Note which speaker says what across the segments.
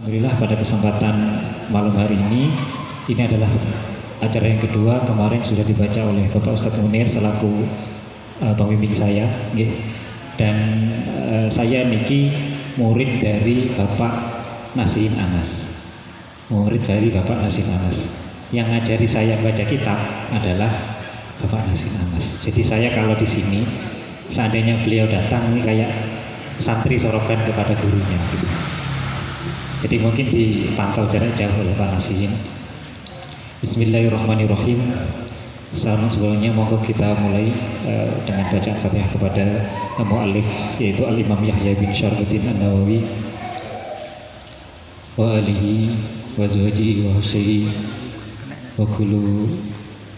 Speaker 1: Alhamdulillah pada kesempatan malam hari ini adalah acara yang kedua. Kemarin sudah dibaca oleh Bapak Ustadz Munir selaku pembimbing saya, dan saya niki murid dari Bapak Nasihin Anas. Murid dari Bapak Nasihin Anas. Yang ngajari saya baca kitab adalah Bapak Nasihin Anas. Jadi saya kalau di sini, seandainya beliau datang ini kayak santri sorogan kepada gurunya gitu. Jadi mungkin dipantau jarak jauh oleh Pak Nasihin. Bismillahirrahmanirrahim. Sebelumnya monggo kita mulai dengan bacaan Fatihah kepada mu'allif, yaitu Al-Imam Yahya bin Syarfuddin An-Nawawi wa alihi wa zawjihi wa husyihi wa kullu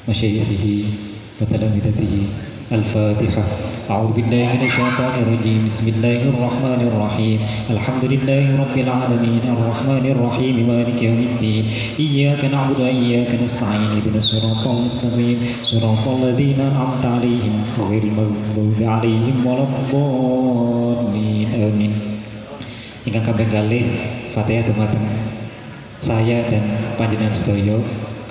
Speaker 1: masyayikhihi wa talamidatihi. Al-Fatihah. A'udzu billahi minasyaitonir rajim. Bismillahirrahmanirrahim. Alhamdulillahi rabbil alamin arrahmanir rahim maliki yaumiddin. Iyyaka na'budu wa iyyaka nasta'in. Ihdinas siratal mustaqim. Siratal ladzina an'amta 'alaihim ghairil maghdubi 'alaihim waladdallin. Amin. Ingkang kaping kalih Fatihah dumateng saya dan panjenengan sedaya,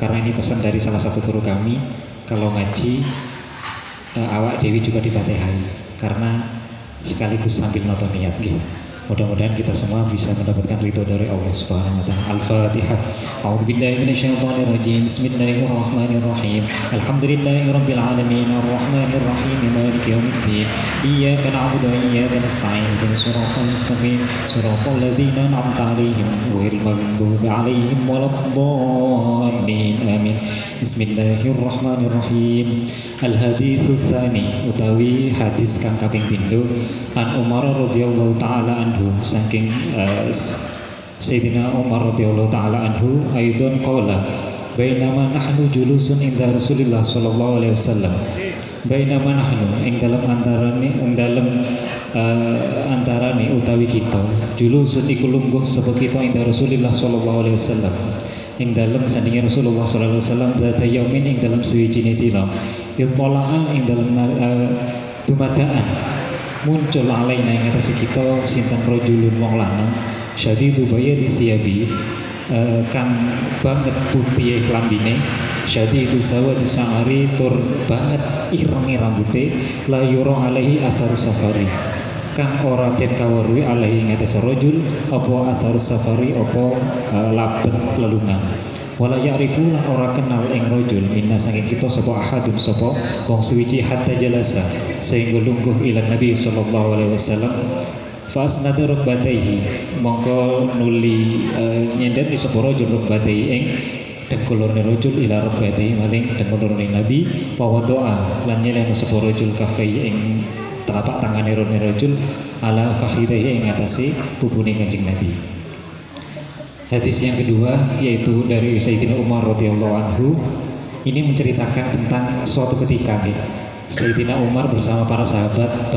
Speaker 1: karena ini pesan dari salah satu guru kami, kalau ngaji awak dewi juga difatihai, karena sekaligus sambil nonton niat. Mudah-mudahan kita semua bisa mendapatkan ridho dari Allah Subhanahu wa taala. Al-Fatihah. A'udzu billahi minasyaitonir rajim. Bismillahirrahmanirrahim. Alhamdulillahirabbil alamin arrahmanir rahim maliki yaumiddin. Iyyaka na'budu wa iyyaka nasta'in. Ihdinas siratal mustaqim. Siratal ladzina an'amta 'alaihim ghairil maghdubi 'alaihim waladdallin. Amin. Bismillahirrahmanirrahim. Al-haditsu tsani utawi hadis kang kaping pindho an Umar radhiyallahu taala anhu, saking Sayyidina Umar radhiyallahu taala anhu aidon qala bainama nahnu julusun inda Rasulillah sallallahu alaihi wasallam. Bainama nahnu ing dalem antarane utawi kita julusun iku lungguh sapa kita inda Rasulillah sallallahu alaihi wasallam ing dalem sandinge Rasulullah sallallahu alaihi wasallam zata yaumin ing dalem suwijine dina itola'an ing dalem dumadaan muncul alaina ing atas kita sinten rajulun wong lanang syadidu bayadi siyabi kang banget putih klambine syadidu sawadi sa'ari tur banget irenge rambuté la yura alaihi asar safari kang ora den kaweruhi alaihi ing atas rajul apa asar safari apa labet lelungan. Wala ya'rifu ora kenal ing rajul minna saking kita sapa ahadun sapa wong suwiji hatta jalasa sehingga lungguh ila Nabi sallallahu alaihi wasallam fa asnada rukbatayhi mongko nuli nyendhet sapa rajul rukbatayhi ing dengkulane rajul ila rukbatayhi maring dengkulane Nabi wa wada'a lan nyelehno sapa rajul kafai ing telapak tangane rajul ala fakhidaihi ing atase bubune Kanjeng Nabi. Hadis yang kedua yaitu dari Sayyidina Umar radhiyallahu anhu, ini menceritakan tentang suatu ketika Sayyidina Umar bersama para sahabat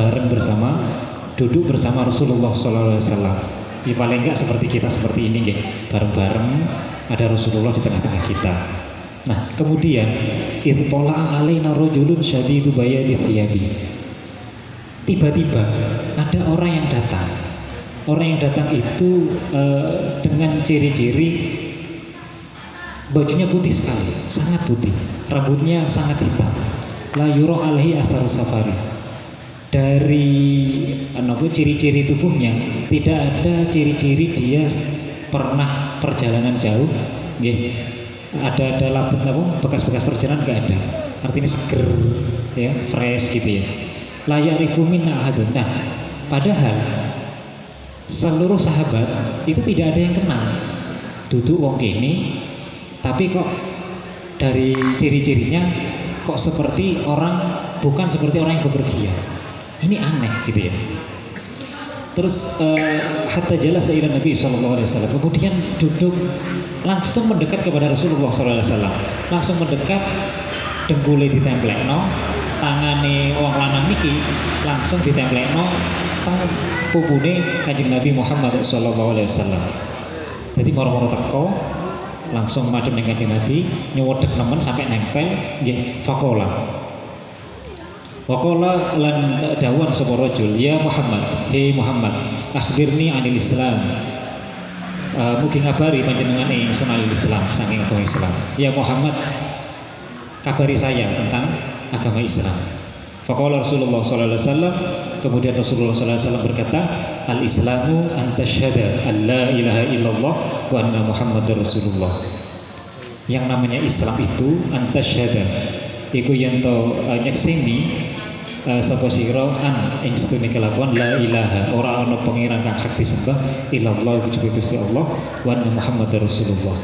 Speaker 1: duduk bersama Rasulullah sallallahu alaihi wasallam. Ya paling enggak seperti kita seperti ini bareng-bareng ada Rasulullah di tengah-tengah kita. Nah, kemudian ittola alaina rajulun syadidu bayadi thiyabi. Tiba-tiba ada orang yang datang. Orang yang datang itu dengan ciri-ciri bajunya putih sekali, sangat putih, rambutnya sangat hitam. La yura alaihi asarus safari. Dari ciri-ciri tubuhnya tidak ada ciri-ciri dia pernah perjalanan jauh, ada labet bekas-bekas perjalanan nggak ada. Artinya seger, ya, fresh gitu ya. La ya'rifu minna ahadun. Nah, padahal seluruh sahabat itu tidak ada yang kenal duduk wong kene, tapi kok dari ciri-cirinya kok seperti orang, bukan seperti orang yang bepergian. Ini aneh gitu ya. Terus hatta jalasa ila Nabi sallallahu alaihi wasallam, kemudian duduk langsung mendekat kepada Rasulullah sallallahu alaihi wasallam, langsung mendekat, dengkule ditemplekno, tangane wong lanang niki langsung ditemplekno pupune Kanjeng Nabi Muhammad sallallahu alaihi wasallam. Jadi moro-moro teko langsung madhep ning Kanjeng Nabi, nyuwedeg nemen sampai nempel nggih faqala. Waqala lan dawan sapa rajul, ya Muhammad, hei Muhammad, akhbirni anil Islam. mugi ngabari panjenengan ingsun Islam saking agama Islam. Ya Muhammad, kabari saya tentang agama Islam. Faqala Rasulullah sallallahu alaihi wasallam, kemudian Rasulullah sallallahu alaihi wasallam berkata, al-Islamu an tasyhada an la ilaha illallah wa anna Muhammadar Rasulullah. Yang namanya Islam itu an tasyhada iku yen to nyekseni sapa sira an ing sedune kelakuan la ilaha ora ana pangeran kang hak disembah illallah kejaba Gusti Allah wa anna Muhammadar Rasulullah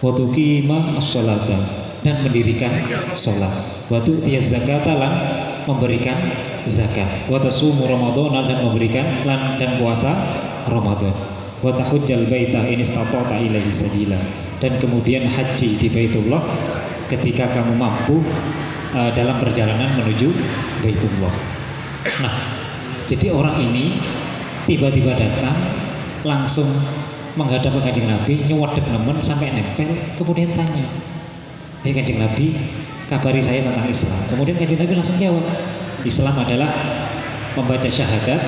Speaker 1: wa tuqima as-sholata dan mendirikan salat wa tu'tiyaz zakata lan memberikan zakat wa tasumu ramadhana dan memberikan dan puasa Ramadan wa tahujjal baita in istata'ta ilaihi sabila dan kemudian haji di Baitullah ketika kamu mampu dalam perjalanan menuju Baitullah. Nah, jadi orang ini tiba-tiba datang langsung menghadap ke Kanjeng Nabi, nyuwadeg nemen sampai nempel, kemudian tanya, "Ya Kanjeng Nabi, kabari saya tentang Islam." Kemudian Kanjeng Nabi langsung jawab, Islam adalah membaca syahadat,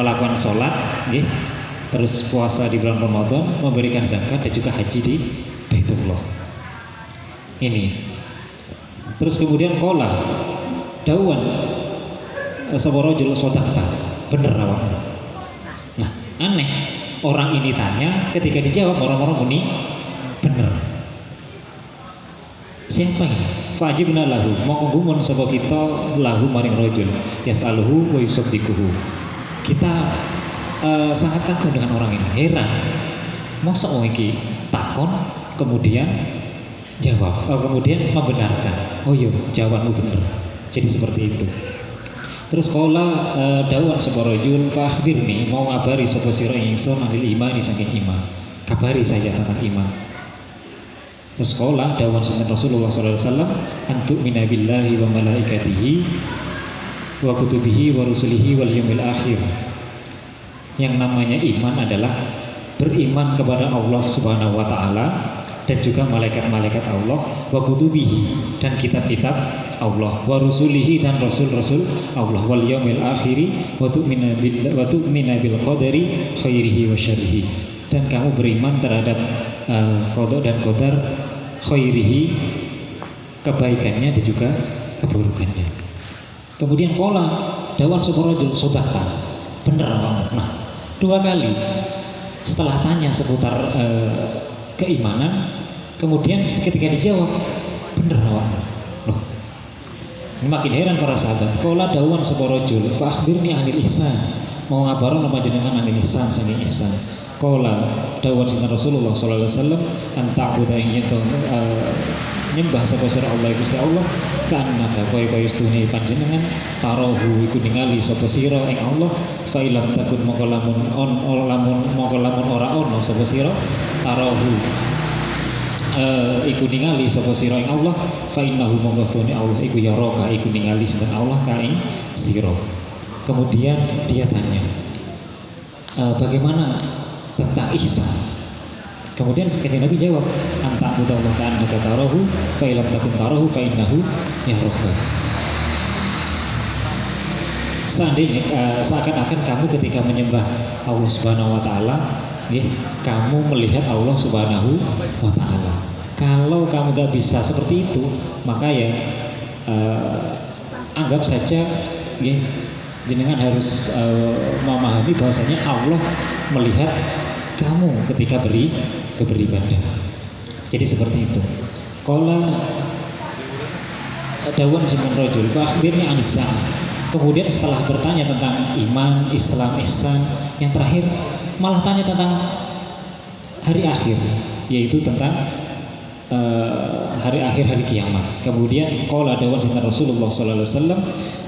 Speaker 1: melakukan sholat, terus puasa di bulan Ramadan, memberikan zakat dan juga haji di Baitullah. Ini. Terus kemudian kola dawan saborojul sodakta, bener awak. Nah aneh, orang ini tanya, ketika dijawab orang-orang muni bener. Siapa ini? Fajibna lahu, mongko gumun sapa kita lahu maring rojul yasaluhu wa yusaddiquhu. Kita sangat kagum dengan orang ini, heran. Mosok wong iki takon kemudian jawab, kemudian membenarkan. Oh iya, jawabanmu benar. Jadi seperti itu. Terus qala dawan sapa rajul fa akhbirni, mau ngabari sapa sira ingsun anil iman saking iman. Kabari saya tentang iman. Terus qala dawan sunnah Rasulullah sallallahu alaihi wasallam antu mina billahi wa malaikatihi wa kutubihi wa rusulihi wal yaumil akhir. Yang namanya iman adalah beriman kepada Allah Subhanahu wa taala dan juga malaikat-malaikat Allah, wa kutubihi dan kitab-kitab Allah, wa rusulihi dan rasul-rasul Allah, wal yaumil akhiri wa tu'mina bil qadari khairihi wa syarrihi, dan kamu beriman terhadap qada dan qadar khairihi, kebaikannya dan juga keburukannya. Kemudian qala dawan sabarajul sodakta, benar banget. Nah, 2 kali setelah tanya seputar keimanan, kemudian ketika dijawab bener awak. Loh, makin heran para sahabat. Qala dawan sapa rajul fa akhbirni anil ihsan, mau ngabaron apa jenengan anil ihsan saking ihsan. Qala dawan sinten Rasulullah sallallahu alaihi wasallam an ta'budu ing nyembah sapa sira Allah Gusti Allah kanaka kaya stune panjenengan tarahu iku ningali sapa sira ing Allah fa ilam takun moko lamun ora ono sapa sira tarahu iku ningali sapa sira ing Allah fa innahu moko stune Allah iku ya roka iku ningali sinten Allah ka ing sira. Kemudian dia tanya bagaimana tentang ihsan. Kemudian Kanjeng Nabi jawab, anta budallah ka'annaka tarahu fa ilam takun tarahu fa innahu yaraka. Seandainya seakan-akan kamu ketika menyembah Allah Subhanahu wa taala, kamu melihat Allah Subhanahu wa taala. Kalau kamu gak bisa seperti itu, maka ya anggap saja jenengan harus memahami bahwasanya Allah melihat kamu ketika beribadah. Jadi seperti itu. Qala dawan sinten rajul fa akhbirni an sa'ah. Kemudian setelah bertanya tentang iman, Islam, ihsan, yang terakhir malah tanya tentang hari akhir, yaitu tentang hari akhir, hari kiamat. Kemudian qala dawan sinten Rasulullah sallallahu alaihi wasallam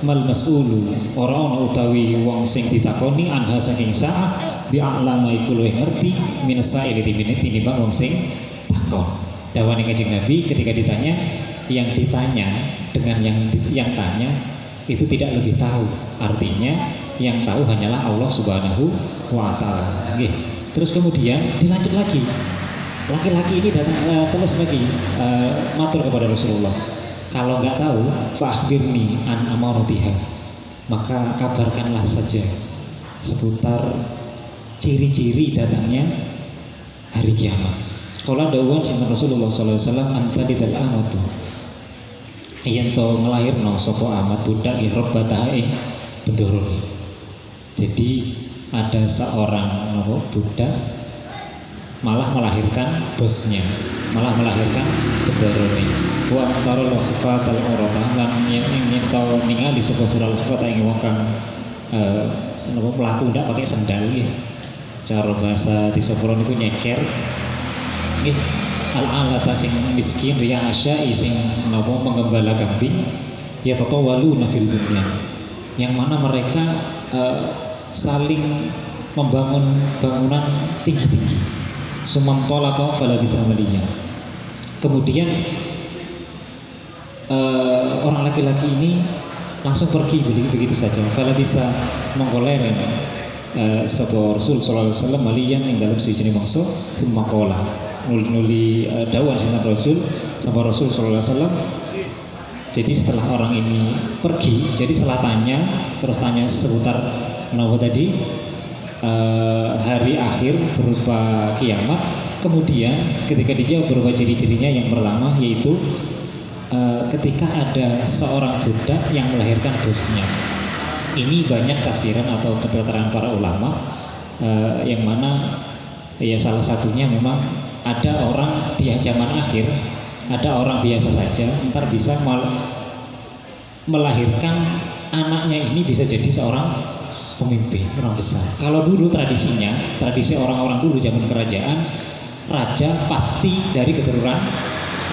Speaker 1: mal mas'ulu ora ana utawi wong sing ditakoni anha saking sa'ah bi'a'lama iku luwih ngerti minasa'ili tinimbang wong sing takon. Dawane Kanjeng Nabi ketika ditanya, yang ditanya dengan yang tanya itu tidak lebih tahu. Artinya yang tahu hanyalah Allah Subhanahu wa taala. Terus kemudian dilanjut lagi. Laki-laki ini datang terus lagi matur kepada Rasulullah. Kalau nggak tahu, fa'akhbirni an amaratiha. Maka kabarkanlah saja seputar ciri-ciri datangnya hari kiamat. Kala dawuhan sinten Rasulullah sallallahu alaihi wasallam antadidal amatu yen to nglahirno sapa amat budak ya robbataha ing bendorone. Jadi ada seorang budak malah melahirkan bosnya, malah melahirkan bendorone. Wa antarul wafatal urata lan yen ingin to ningali sapa sira wafat ing wong kang mlaku ndak pakai sendal nggih. Cara bahasa di Sopro niku nyeker nggih al-alata sing miskin ya asya'i sing napa menggembala kambing ya tatawaluna fil bunyan, yang mana mereka saling membangun bangunan tinggi-tinggi. Sumantolaka fala bisa melinya. Kemudian orang laki-laki ini langsung pergi begitu saja. Fala bisa mengkoleren sapa Rasul sallallahu alaihi wasallam maliyan ing dalam siji mangsa semakola nuli dawuhan sinten Rasul sapa Rasul sallallahu alaihi wasallam. Jadi setelah orang ini pergi, jadi setelah tanya terus tanya seputar napa tadi hari akhir berupa kiamat, kemudian ketika dijawab berupa ciri-cirinya yang pertama yaitu ketika ada seorang budak yang melahirkan bosnya. Ini banyak tafsiran atau keterangan para ulama yang mana ya salah satunya memang ada orang di zaman akhir, ada orang biasa saja ntar bisa melahirkan anaknya ini bisa jadi seorang pemimpin, orang besar. Kalau dulu tradisinya, tradisi orang-orang dulu zaman kerajaan, raja pasti dari keturunan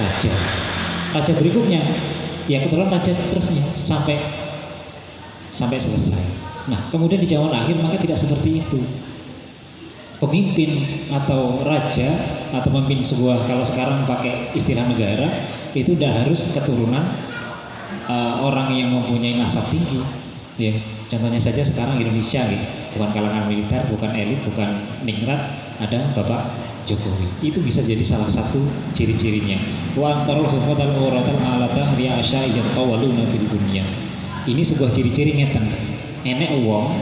Speaker 1: raja. Raja berikutnya ya keturunan raja terusnya sampai selesai. Nah, kemudian di zaman akhir maka tidak seperti itu. Pemimpin atau raja atau pemimpin sebuah, kalau sekarang pakai istilah negara, itu udah harus keturunan orang yang mempunyai nasab tinggi. Ya, contohnya saja sekarang Indonesia, gitu. Bukan kalangan militer, bukan elit, bukan ningrat, ada Bapak Jokowi. Itu bisa jadi salah satu ciri-cirinya. Wa antarul hufatal uratal alata riya asyaiyat tawaluna fil bunyan. Ini sebuah ciri-ciri ngeten. Enek wong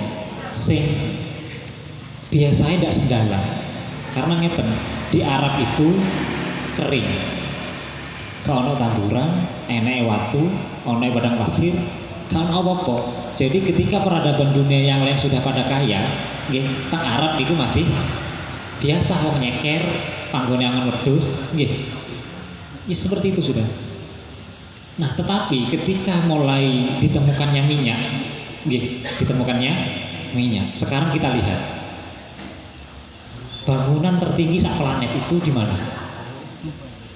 Speaker 1: sing biasanya tidak sendalan. Karena ngeten, di Arab itu kering. Kalau tanduran, enek watu, ono padang pasir, kan apa-apa. Jadi ketika peradaban dunia yang lain sudah pada kaya, nggih, teng Arab itu masih biasa wong nyeker, panggone angon wedhus, nggih. Ya, seperti itu sudah. Nah, tetapi ketika mulai ditemukannya minyak, ditemukannya minyak. Sekarang kita lihat bangunan tertinggi sak planet itu di mana?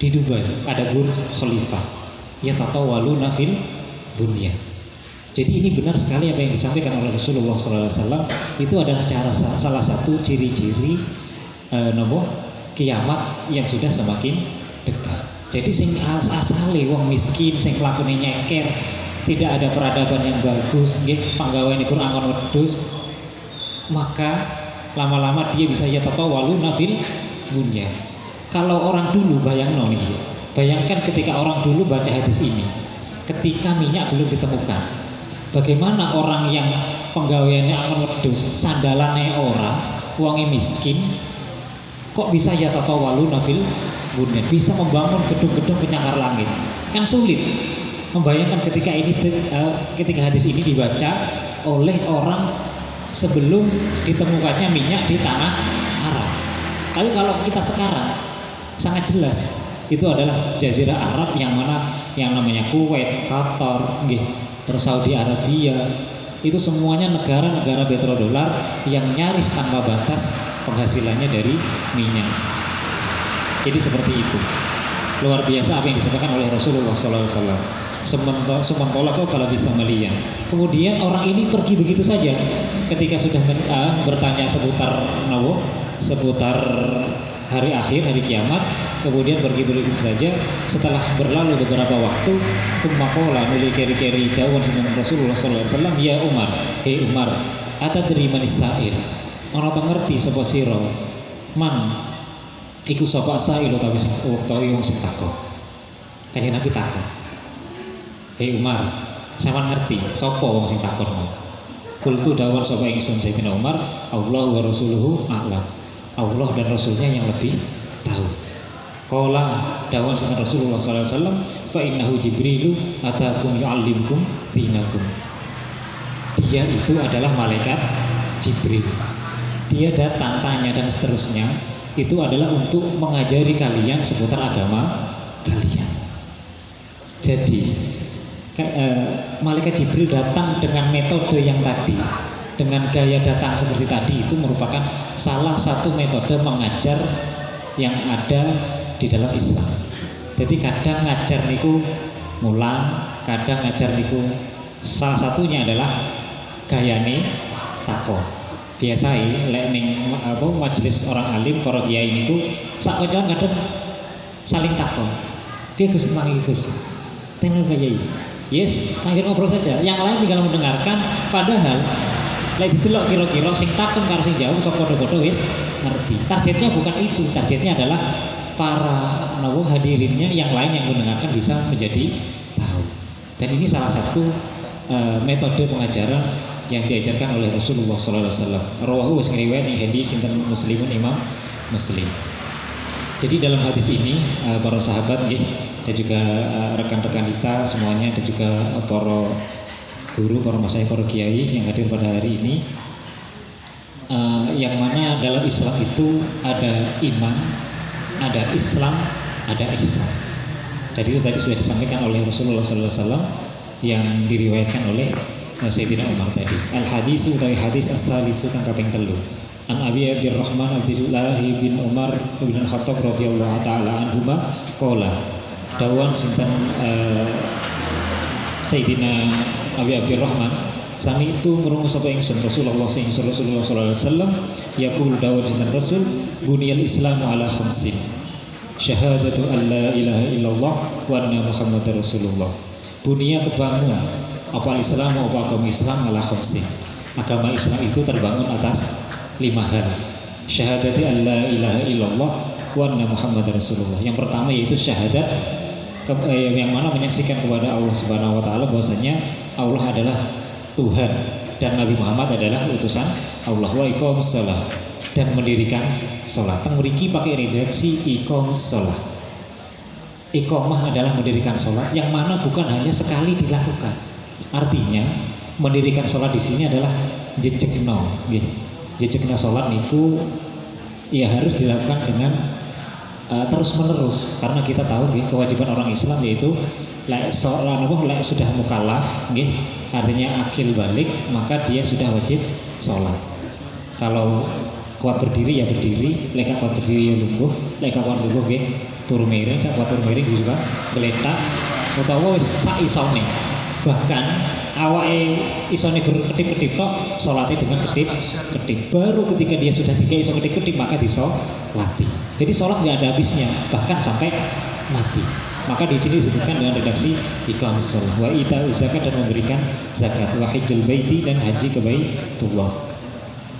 Speaker 1: Di Dubai. Ada Burj Khalifa. Ya tatawaluna fil bunyan. Jadi ini benar sekali apa yang disampaikan oleh Rasulullah SAW. Itu adalah salah satu ciri-ciri kiamat yang sudah semakin dekat. Jadi sing asale wong miskin sing kelakone nyeker, tidak ada peradaban yang bagus, nggih, panggaweane kurang angon wedhus, maka lama-lama dia bisa ya tatawaluna fil bunyan. Kalau orang dulu bayangno nih, bayangkan ketika orang dulu baca hadis ini, ketika minyak belum ditemukan, bagaimana orang yang penggaweannya angon wedhus, sandalane ora, wonge miskin, kok bisa ya tatawaluna fil bunyan, bisa membangun gedung-gedung penyangga langit? Kan sulit membayangkan ketika hadis ini dibaca oleh orang sebelum ditemukannya minyak di tanah Arab. Tapi kalau kita sekarang sangat jelas itu adalah Jazirah Arab, yang mana yang namanya Kuwait, Qatar, terus Saudi Arabia, itu semuanya negara-negara petrodolar yang nyaris tanpa batas penghasilannya dari minyak. Jadi seperti itu. Luar biasa apa yang disampaikan oleh Rasulullah SAW. Sementara kau kalau bisa melihat. Kemudian orang ini pergi begitu saja. Ketika sudah bertanya seputar hari akhir, hari kiamat, kemudian pergi begitu saja. Setelah berlalu beberapa waktu, semakola nuli keri-keri dawuh Rasulullah SAW, ya Umar, hei Umar, atadri manis sa'il. Ana ta ngerti sapa sira? Man iku sapa sa'il utawi wong sing takon. Kanjeng Nabi takon. Hei Umar, sampean ngerti sapa wong sing takon? Kultu dawuh sapa ingsun Sayyidina Umar, Allah wa rasuluhu a'lam. Allah dan Rasulnya yang lebih tahu. Qala dawuh saking Rasulullah sallallahu alaihi wasallam, fa innahu Jibrilu atakum yu'allimkum dinakum. Dia itu adalah malaikat Jibril. Dia datang tanya dan seterusnya itu adalah untuk mengajari kalian seputar agama kalian. Jadi malaikat Jibril datang dengan metode yang tadi, dengan gaya datang seperti tadi, itu merupakan salah satu metode mengajar yang ada di dalam Islam. Jadi kadang ngajar niku mulang, kadang ngajar niku salah satunya adalah gayane takon. Biasai lek ning majelis orang alim para kiai niku sak kancan kadang saling takon. Piye Gus nang iki Gus? Tenang kiai. Yes, sambil ngobrol saja. Yang lain tinggal mendengarkan, padahal lek didelok kira-kira sing takon karo sing jawab sok padha-padha wis ngerti. Targetnya bukan itu, targetnya adalah para hadirinnya yang lain yang mendengarkan bisa menjadi tahu. Dan ini salah satu metode pengajaran yang diajarkan oleh Rasulullah sallallahu alaihi wasallam. Rawahu wa riwayat hadis sinten Muslimun Imam Muslim. Jadi dalam hadis ini para sahabat dan juga rekan-rekan kita semuanya dan juga para guru, para masyayikh, para kiai yang hadir pada hari ini, yang mana dalam Islam itu ada iman, ada Islam, ada ihsan. Jadi itu tadi sudah disampaikan oleh Rasulullah SAW yang diriwayatkan oleh Sayyidina Umar tadi. Al-hadis utawi hadis as-salisu kang kaping 3. An Abi Abdurrahman Abdullah bin Umar bin Khattab radhiyallahu taala anhuma qala dawuhan sinten Sayyidina Abi Abdurrahman sami itu merungu sapa ingsun Rasulullah sallallahu alaihi wasallam yaqul dawuh sinten Rasul buniyal Islamu ala khamsin syahadatu an la ilaha illallah wa anna Muhammadar Rasulullah. Bunia kebangun apa Islam apa agama Islam ala khamsin. Agama Islam itu terbangun atas 5 hal. Syahadati an la ilaha illallah wa anna Muhammadar Rasulullah. Yang pertama yaitu syahadat yang mana menyaksikan kepada Allah Subhanahu wa taala bahwasanya Allah adalah Tuhan dan Nabi Muhammad adalah utusan Allah, wa iqamus shalah dan mendirikan salat. Mriki pakai redaksi iqamus shalah. Iqamah adalah mendirikan salat yang mana bukan hanya sekali dilakukan. Artinya mendirikan salat di sini adalah jejekno nggih. Jejekno salat niku ya harus dilakukan dengan terus menerus, karena kita tahu kewajiban orang Islam yaitu lek sudah mukallaf artinya akil balik, maka dia sudah wajib sholat. Kalau kuat berdiri ya berdiri, lek kuat berdiri ya lungguh, lek kuat lungguh turu miring, lek kuat turu miring juga geletak utawa wis sak isone. Bahkan awake isone berkedip-kedip tok, salatnya dengan kedip-kedip. Baru ketika dia sudah tiga iso kedip-kedip maka disolati. Jadi salat nggak ada habisnya, bahkan sampai mati. Maka di sini disebutkan dengan redaksi iqamus shalah wa ita'uz zakat dan memberikan zakat, wa hajjul baiti dan haji ke Baitullah.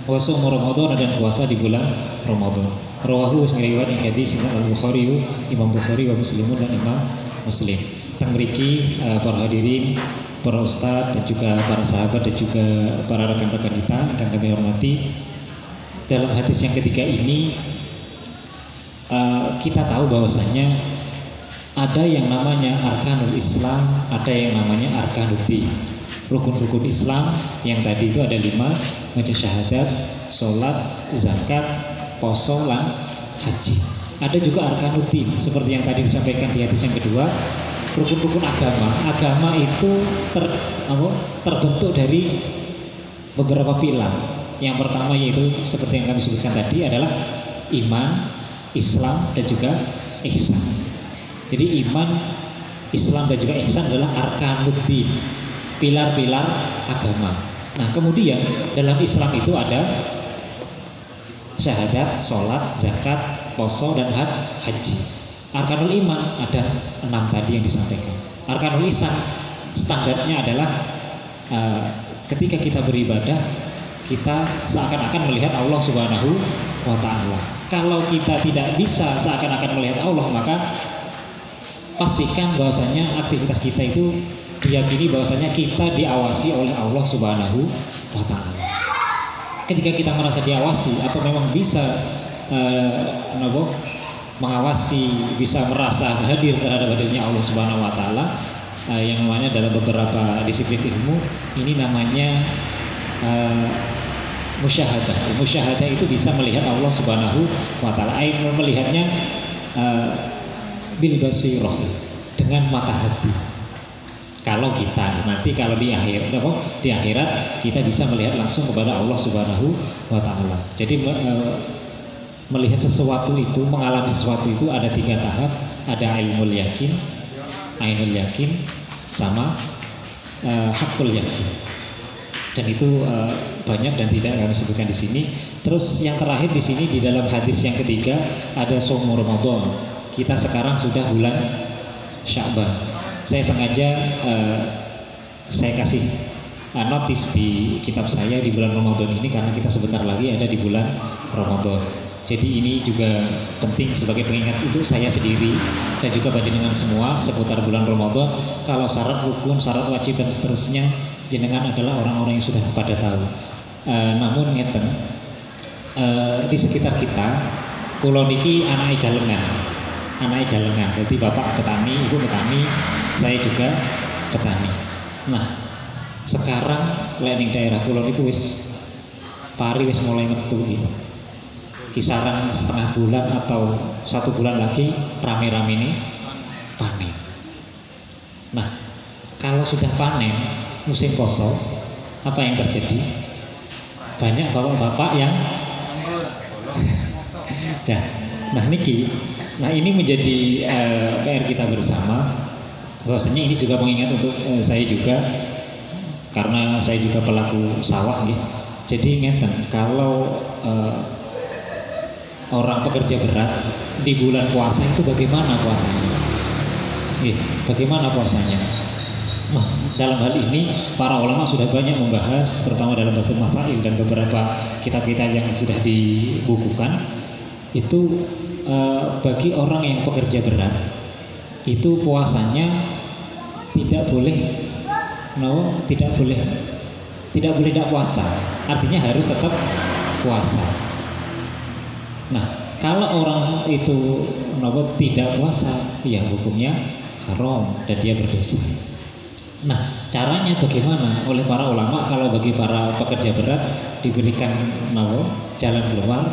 Speaker 1: Wa shaum Ramadan dan puasa di bulan Ramadan. Rawahu riwayat yang hadis Al-Bukhari, Imam Bukhari wa Muslimun dan Imam Muslim. Teng mriki para hadirin, para ustadz dan juga para sahabat dan juga para rekan-rekan kita yang kami hormati, dalam hadis yang ketiga ini kita tahu bahwasanya ada yang namanya arkanul Islam, ada yang namanya arkanul din. Rukun-rukun Islam yang tadi itu ada 5, baca syahadat, sholat, zakat, poso, lan haji. Ada juga arkanul din seperti yang tadi disampaikan di hadis yang kedua. Rukun-rukun agama itu terbentuk dari beberapa pilar. Yang pertama yaitu seperti yang kami sebutkan tadi adalah iman, Islam dan juga ihsan. Jadi iman, Islam dan juga ihsan adalah arkanuddin, pilar-pilar agama. Nah kemudian dalam Islam itu ada syahadat, sholat, zakat, poso dan haji. Arkanul iman ada 6 tadi yang disampaikan. Arkanul ihsan standarnya adalah ketika kita beribadah kita seakan-akan melihat Allah Subhanahu wa ta'ala. Kalau kita tidak bisa seakan-akan melihat Allah, maka pastikan bahwasanya aktivitas kita itu diyakini bahwasanya kita diawasi oleh Allah Subhanahu wa ta'ala. Ketika kita merasa diawasi atau memang bisa mengawasi, bisa merasa hadir terhadap hadirnya Allah Subhanahu wa taala, yang namanya dalam beberapa disiplin ilmu ini namanya musyahadah. Musyahadah itu bisa melihat Allah Subhanahu wa taala. Melihatnya bil basirah, dengan mata hati. Kalau kita nanti kalau di akhirat kita bisa melihat langsung kepada Allah Subhanahu wa taala. Jadi melihat sesuatu itu, mengalami sesuatu itu ada 3 tahap, ada ainul yakin, sama hakul yakin. Dan itu banyak dan tidak kami sebutkan di sini. Terus yang terakhir di sini di dalam hadis yang ketiga ada shaum Ramadan. Kita sekarang sudah bulan Sya'ban. Saya sengaja saya kasih notis di kitab saya di bulan Ramadan ini karena kita sebentar lagi ada di bulan Ramadan. Jadi ini juga penting sebagai pengingat untuk saya sendiri dan juga panjenengan semua seputar bulan Ramadan. Kalau syarat rukun, syarat wajib dan seterusnya jenengan adalah orang-orang yang sudah pada tahu. Namun ngeten di sekitar kita, kula niki anak galengan. Jadi bapak petani, ibu petani, saya juga petani. Nah, sekarang ning daerah kula niku wis mulai metu gitu. Kisaran setengah bulan atau 1 bulan lagi rame-rame ini panen. Nah, kalau sudah panen musim poso, apa yang terjadi? Banyak bapak-bapak yang nah ini menjadi PR kita bersama. Bahwasanya ini juga mengingat untuk saya juga, karena saya juga pelaku sawah gitu. Jadi ngeten, kalau orang pekerja berat di bulan puasa itu bagaimana puasanya? Bagaimana puasanya? Nah, dalam hal ini para ulama sudah banyak membahas, terutama dalam bahasa Mafail dan beberapa kitab-kitab yang sudah dibukukan. Itu bagi orang yang pekerja berat itu puasanya tidak boleh tidak puasa, artinya harus tetap puasa. Nah, kalau orang itu tidak puasa, ya hukumnya haram dan dia berdosa. Nah, caranya bagaimana? Oleh para ulama, kalau bagi para pekerja berat diberikan jalan keluar,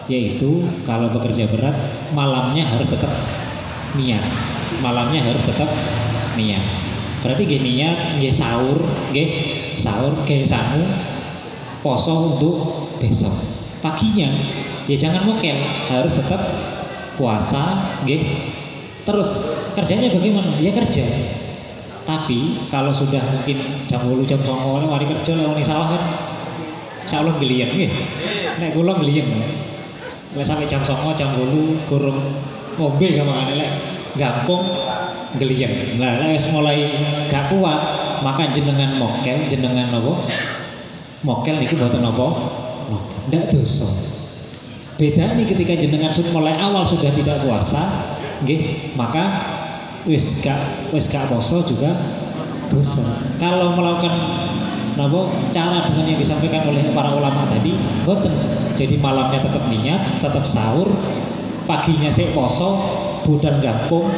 Speaker 1: yaitu kalau bekerja berat malamnya harus tetap niat. Berarti gini niat, sahur sangu poso untuk besok. Paginya ya jangan mokel, harus tetap puasa, Terus kerjanya bagaimana? Ya kerja. Tapi kalau sudah mungkin jam 8 jam 9 mari kerja lewat sawah kan insyaallah geliem nggih. Nek kula geliem. Lek sampai jam 9 jam 8 gurung ngombe gampangane lek gampung geliem. Lah lek wis mulai gak kuat, maka jenengan mokel niku mboten napa? Ndak dosa. Beda nih ketika jenengan mulai awal sudah tidak puasa, maka wis gak poso juga dosa. Kalau melakukan cara dengan yang disampaikan oleh para ulama tadi, boten. Jadi malamnya tetap niat, tetap sahur, paginya sik poso, budal gampung,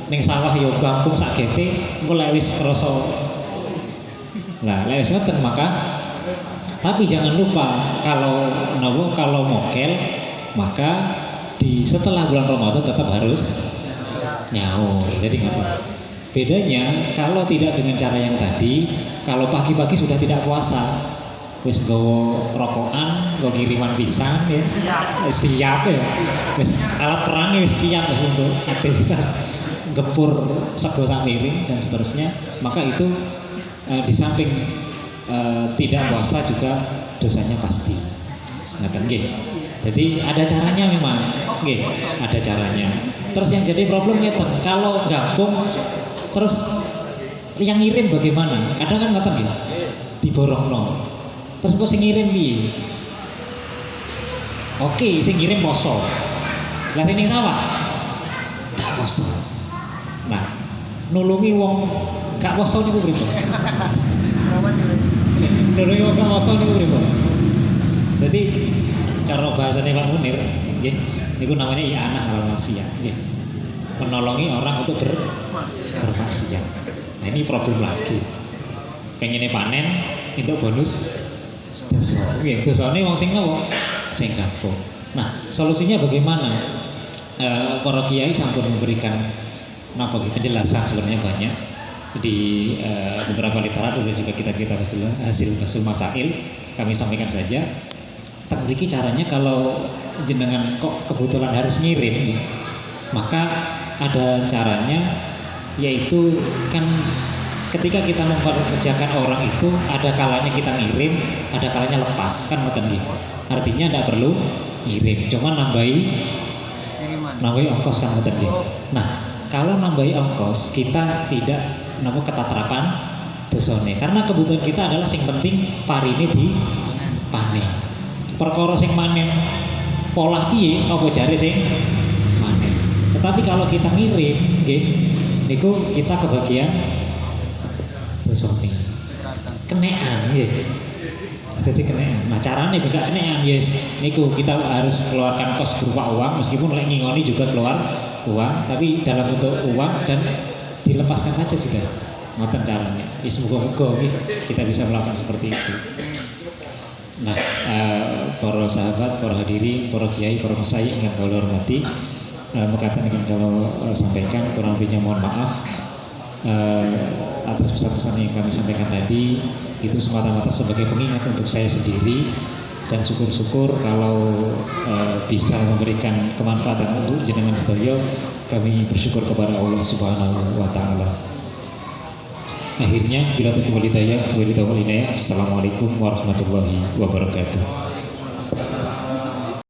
Speaker 1: ning sawah yo gampung sak gete, engko lek wis krasa. Lah, lek wis ngoten maka tapi jangan lupa kalau mokel maka setelah bulan Ramadan tetap harus nyaur. Jadi ngoten. Bedanya kalau tidak dengan cara yang tadi, kalau pagi-pagi sudah tidak puasa, wis nggawa rokokan, nggawa kiriman pisang ya. Siap ya. Wis alat perang wis siap untuk aktivitas gempur sego sak miring dan seterusnya, maka itu di samping tidak puasa juga dosanya pasti. Ngaten nggih. Jadi ada caranya memang, ada caranya. Terus yang jadi problemnya kalau gabung terus yang ngirim bagaimana? Kadang kan ngaten nggih. Diborongno. Terus kok sing ngirim piye? Oke, sing ngirim poso. Lah sing ning sawah ndak poso. Nah, nulungi wong gak poso niku pripun? Nulungi wong gak poso niku pripun? Jadi cara bahasanya Pak Munir, nggih. Itu namanya i'anah alal maksiyah. Menolongi orang untuk bermaksiat. Nah, ini problem lagi. Pengennya panen, itu bonus dosa. Dosane wong sing nopo? Sing kapok. Nah, solusinya bagaimana? Para kiai sampun memberikan penjelasan sebenarnya banyak di beberapa literatur dan juga kita hasil masail kami sampaikan saja. Tak memiliki caranya kalau jenengan kok kebetulan harus ngirim, maka ada caranya, yaitu kan ketika kita mempekerjakan orang itu ada kalanya kita ngirim, ada kalanya lepas kan ngoten nggih. Artinya tidak perlu ngirim, cuma nambahi ongkos kan ngoten nggih. Nah, kalau nambahi ongkos kita tidak napa ketatrapan dosane, karena kebutuhan kita adalah sing penting parine di panen. Perkara sing manen pola piye apa jare sing manen. Tetapi kalau kita ngirim nggih niku kita kebagian dosane. Kenean nggih. Jadi kenean. Nah, carane juga kenean yes. Niku kita harus keluarkan kos berupa uang, meskipun lek ngingoni juga keluar uang, tapi dalam bentuk uang dan dilepaskan saja sudah. Ngoten caranya. Semoga-moga kita bisa melakukan seperti itu. Nah, para sahabat, para hadirin, para kiai, para masai ingkang kula hormati, mekaten ingkang kula sampaikan, kurang lebihnya mohon maaf atas pesan-pesan yang kami sampaikan tadi. Itu semata-mata sebagai pengingat untuk saya sendiri, dan syukur-syukur kalau bisa memberikan kemanfaatan untuk jenengan sedaya. Kami bersyukur kepada Allah Subhanahu wa taala. Akhirnya bila taufiq wal hidayah, Assalamualaikum warahmatullahi wabarakatuh.